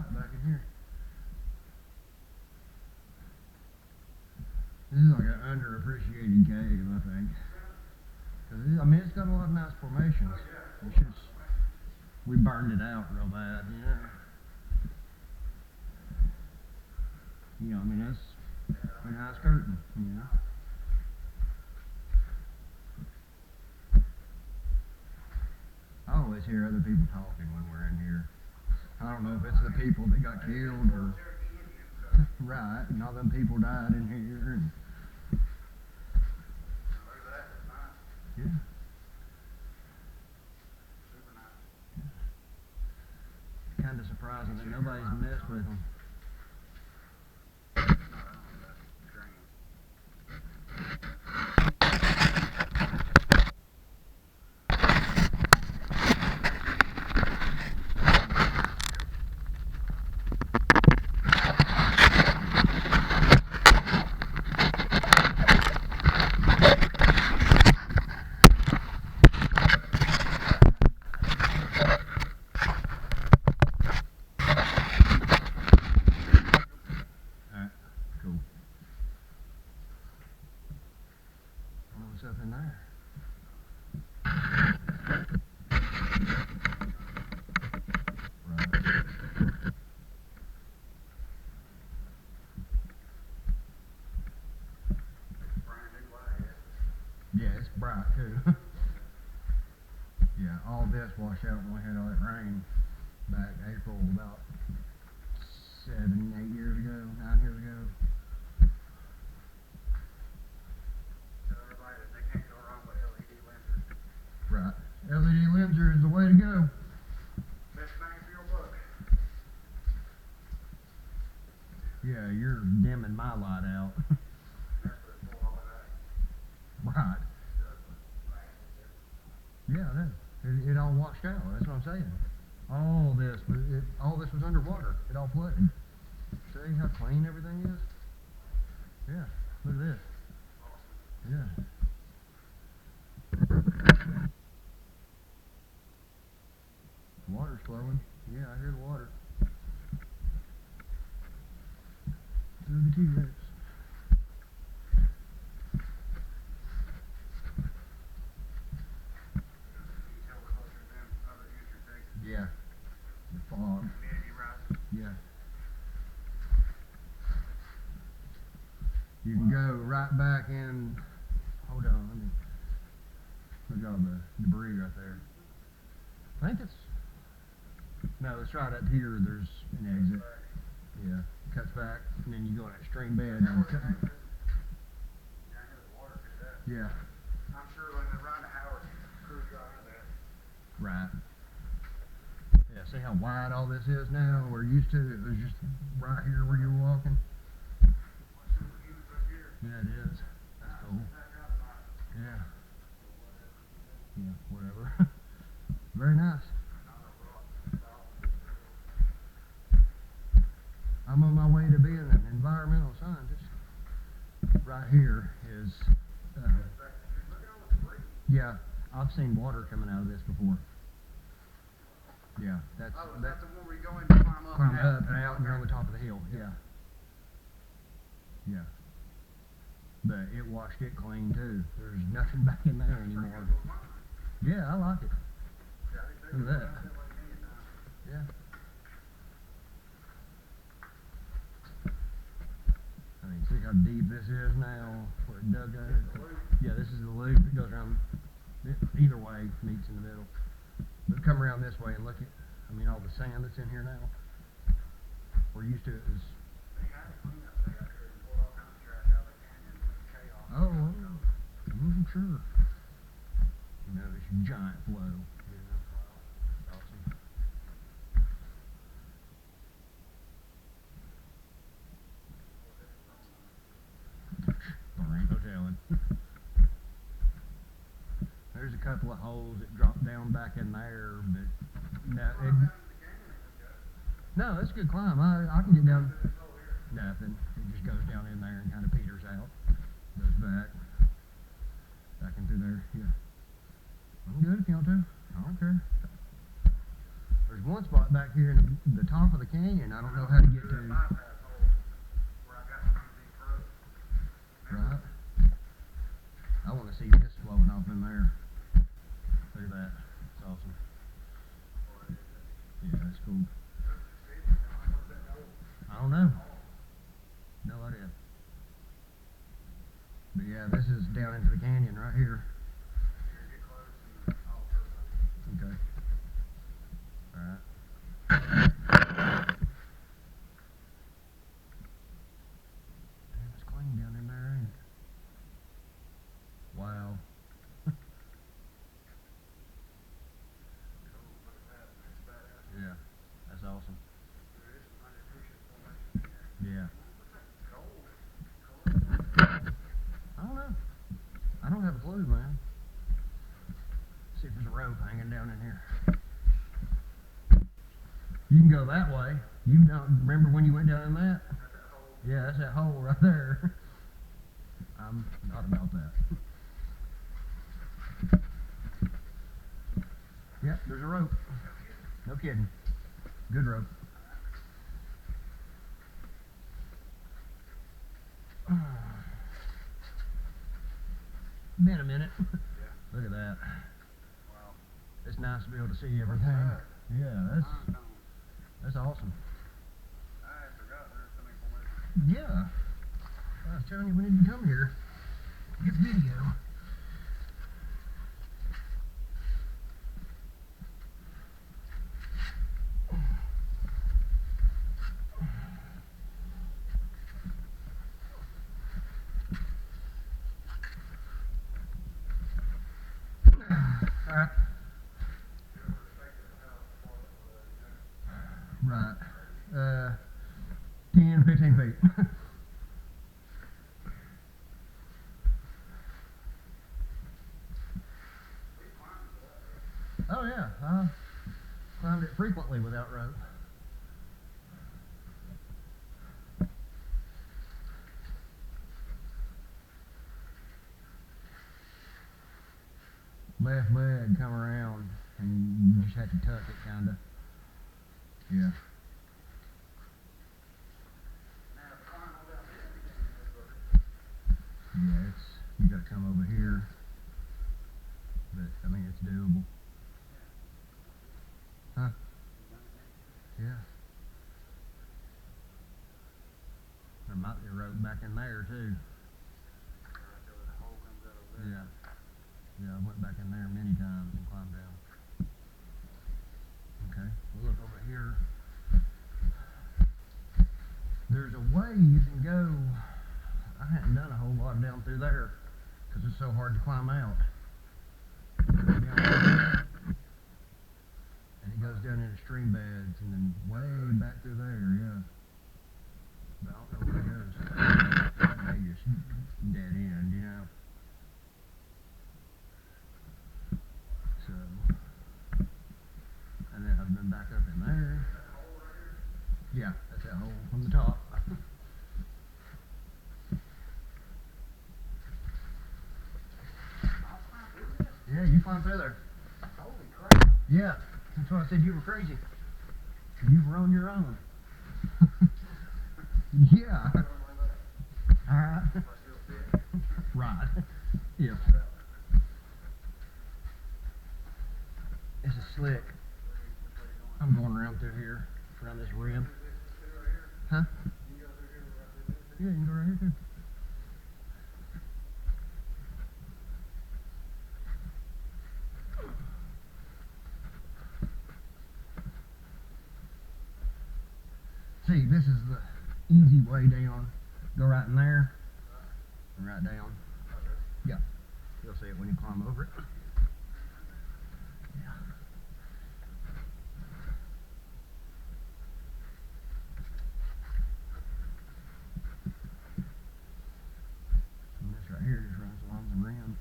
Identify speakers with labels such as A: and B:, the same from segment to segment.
A: hot back in here. This is like an underappreciated cave, I think. I mean, it's got a lot of nice formations. It's just, we burned it out real bad, you know. You know, I mean, it's a nice curtain, you know. I always hear other people talking when we're in here. I don't know if it's the people that got killed or right, and all them people died in here. And yeah. Kind of surprising that nobody's messed with them. Up in there. Right. Yeah, it's bright too. Yeah, all this washed out when we had all that rain back April about 7, 8 years ago, 9 years ago. Right. LED lenser is the way to go.
B: Best bang for your buck.
A: Yeah, you're dimming my light out.
B: That's what it's for all of that.
A: Right. Yeah, it all washed out. That's what I'm saying. All this was underwater. It all flooded. See how clean everything is? Yeah. Look at this. Yeah. Water's flowing. Yeah, I hear the water. Through the T-Rex. Yeah. The fog. Yeah. You can go right back in. Hold on, let me look at all the debris right there. I think it's. No, it's right up here. There's an exit. Yeah, cuts back, and then you go in that stream bed. And cut. Yeah.
B: I'm sure when they run to Howard, cruise right under that.
A: Right. Yeah, see how wide all this is now? We're used to it was just right here where you were walking. Yeah, it is. That's cool. Yeah. Yeah, whatever. Very nice. I'm on my way to being an environmental scientist. Right here is, yeah, I've seen water coming out of this before. Yeah, that's
B: the one where you go in
A: and
B: to climb up.
A: Climb up and out and you're on the top of the hill. Yeah. Yeah. But it washed it clean too. There's nothing back in there anymore. Yeah, I like it. Look at that. Yeah. I mean, see how deep this is now, where it dug out. Yeah, this is the loop. It goes around, either way, meets in the middle. But come around this way and look at, I mean, all the sand that's in here now. We're used to it as. Oh, I'm sure. You know, this giant flow. You know, awesome. There ain't no telling. There's a couple of holes that drop down back in there, but no, it's a good climb. I can get down. Nothing. It just goes down in there and kind of peters out. Goes back in through there. Yeah. I'm good if you want to. I don't care. There's one spot back here in the top of the canyon. I don't know how to get
B: There's a
A: to.
B: bypass hole where I got to use these roads.
A: Right. I want to see this flowing off in there. Look at that. It's awesome. Yeah, that's cool. I don't know. No idea. But yeah, this is down into the canyon right here. Okay. Alright. Damn, it's clean down in there, ain't it? Wow. Yeah, that's awesome. Yeah. I don't know. I don't have a clue, man. See if there's a rope hanging down in here. You can go that way. You don't remember when you went down in that? Yeah, that's that hole right there. I'm not about that. Yep, there's a rope. No kidding. Good rope. Been a minute. Look at that.
B: Wow.
A: It's nice to be able to see everything. Yeah, that's awesome.
B: I forgot there was something for me.
A: Yeah. I was telling you we need to come here. Get video. Alright. Right. 10, 15 feet. Oh yeah, I climbed it frequently without rope. Left leg come around and you just had to tuck it kinda. Yeah. Yeah, you gotta come over here. But I mean it's doable. Huh? Yeah. There might be a rope back in there too. Yeah. Yeah, I went back in there many times and climbed down. Okay, we'll look over here. There's a way you can go. I hadn't done a whole lot down through there because it's so hard to climb out. And it goes down into stream beds and then way back through there, yeah. But I don't know where it goes. Maybe it's dead end, you know. So, and then I've been back up in there. Yeah, that's that hole from the top. Yeah, you climb through there.
B: Holy crap.
A: Yeah, that's why I said you were crazy. You've run your own. Yeah. Alright. Right. Yeah. This is slick. I'm going around through here, around this rim. Huh? Yeah, you can go right here too. See, this is the easy way down. Go right in there and right down. Yeah, you'll see it when you climb over it. Yeah. And this right here just runs along the rim.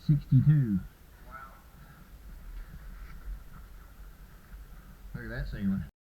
A: $62.
B: Wow.
A: Look at that ceiling.